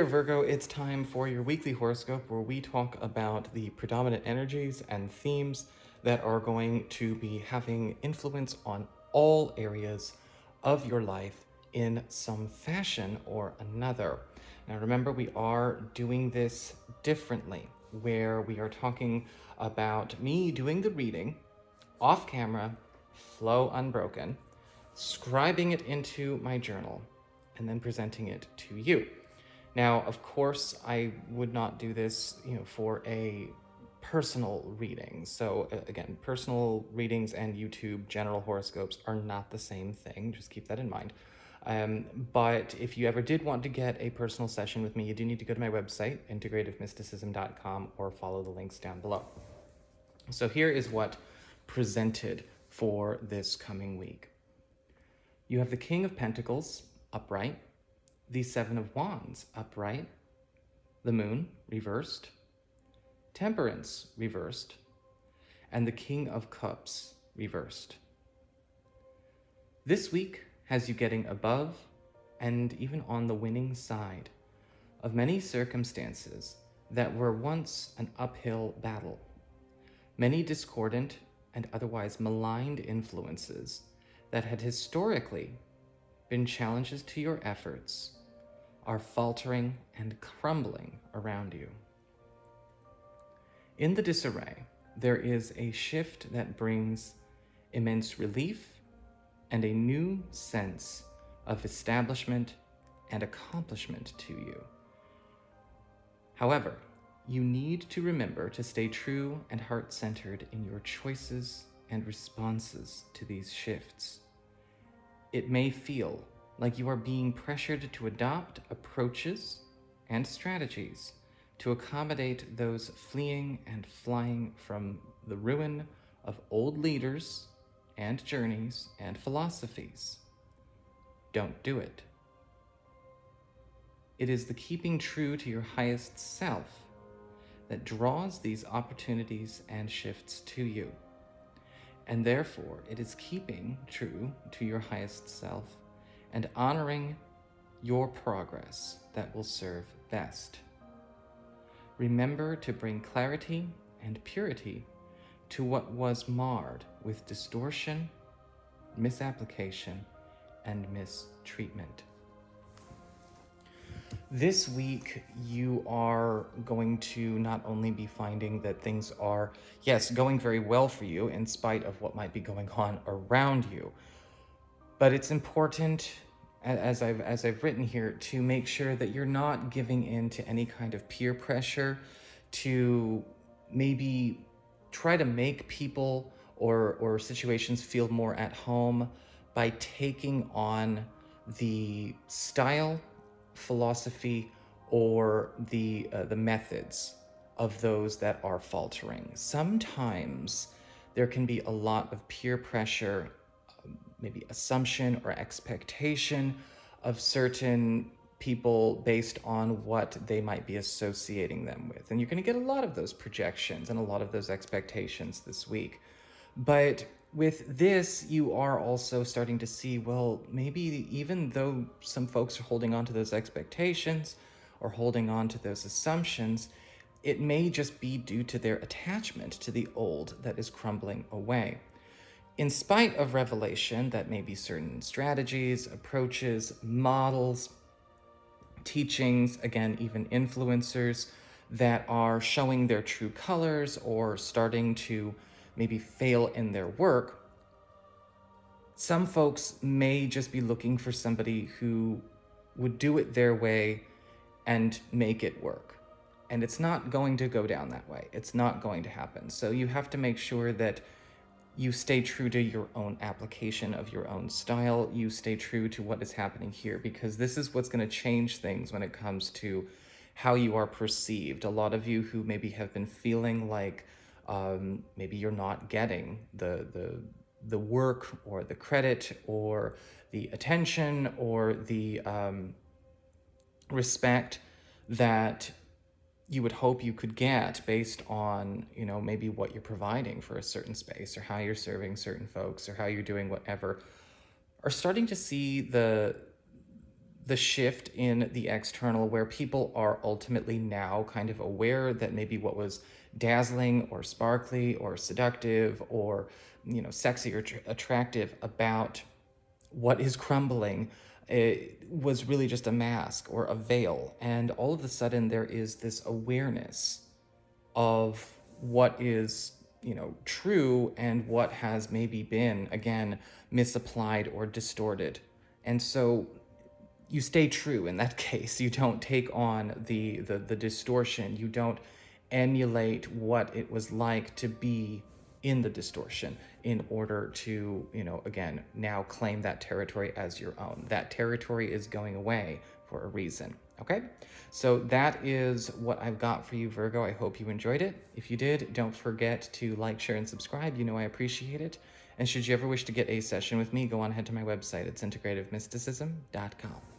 there, Virgo. It's time for your weekly horoscope where we talk about the predominant energies and themes that are going to be having influence on all areas of your life in some fashion or another. Now, remember, we are doing this differently, where we are talking about me doing the reading off camera, flow unbroken, scribing it into my journal, and then presenting it to you. Now, of course, I would not do this, for a personal reading. So again, personal readings and YouTube general horoscopes are not the same thing. Just keep that in mind. But if you ever did want to get a personal session with me, you do need to go to my website, integrativemysticism.com, or follow the links down below. So here is what presented for this coming week. You have the King of Pentacles upright, the Seven of Wands upright, the Moon reversed, Temperance reversed, and the King of Cups reversed. This week has you getting above and even on the winning side of many circumstances that were once an uphill battle. Many discordant and otherwise maligned influences that had historically been challenges to your efforts are faltering and crumbling around you. In the disarray, there is a shift that brings immense relief and a new sense of establishment and accomplishment to you. However, you need to remember to stay true and heart-centered in your choices and responses to these shifts. It may feel like you are being pressured to adopt approaches and strategies to accommodate those fleeing and flying from the ruin of old leaders and journeys and philosophies. Don't do it. It is the keeping true to your highest self that draws these opportunities and shifts to you. And therefore, it is keeping true to your highest self and honoring your progress that will serve best. Remember to bring clarity and purity to what was marred with distortion, misapplication, and mistreatment. This week, you are going to not only be finding that things are, yes, going very well for you in spite of what might be going on around you, but it's important, as I've written here, to make sure that you're not giving in to any kind of peer pressure to maybe try to make people or situations feel more at home by taking on the style, philosophy, or the methods of those that are faltering. Sometimes there can be a lot of peer pressure, maybe assumption or expectation of certain people based on what they might be associating them with. And you're going to get a lot of those projections and a lot of those expectations this week. But with this, you are also starting to see, well, maybe even though some folks are holding on to those expectations or holding on to those assumptions, it may just be due to their attachment to the old that is crumbling away. In spite of revelation, that may be certain strategies, approaches, models, teachings, again, even influencers that are showing their true colors or starting to maybe fail in their work. Some folks may just be looking for somebody who would do it their way and make it work. And it's not going to go down that way. It's not going to happen. So you have to make sure that you stay true to your own application of your own style. You stay true to what is happening here, because this is what's going to change things when it comes to how you are perceived. A lot of you who maybe have been feeling like maybe you're not getting the work or the credit or the attention or the respect that you would hope you could get based on, maybe what you're providing for a certain space or how you're serving certain folks or how you're doing whatever, are starting to see the the shift in the external, where people are ultimately now kind of aware that maybe what was dazzling or sparkly or seductive or, sexy or attractive about what is crumbling, it was really just a mask or a veil. And all of a sudden there is this awareness of what is, true, and what has maybe been, again, misapplied or distorted. And so you stay true in that case. You don't take on the distortion. You don't emulate what it was like to be in the distortion in order to, again, now claim that territory as your own. That territory is going away for a reason. Okay? So that is what I've got for you, Virgo. I hope you enjoyed it. If you did, don't forget to like, share, and subscribe. I appreciate it. And should you ever wish to get a session with me, go on ahead to my website. It's integrativemysticism.com.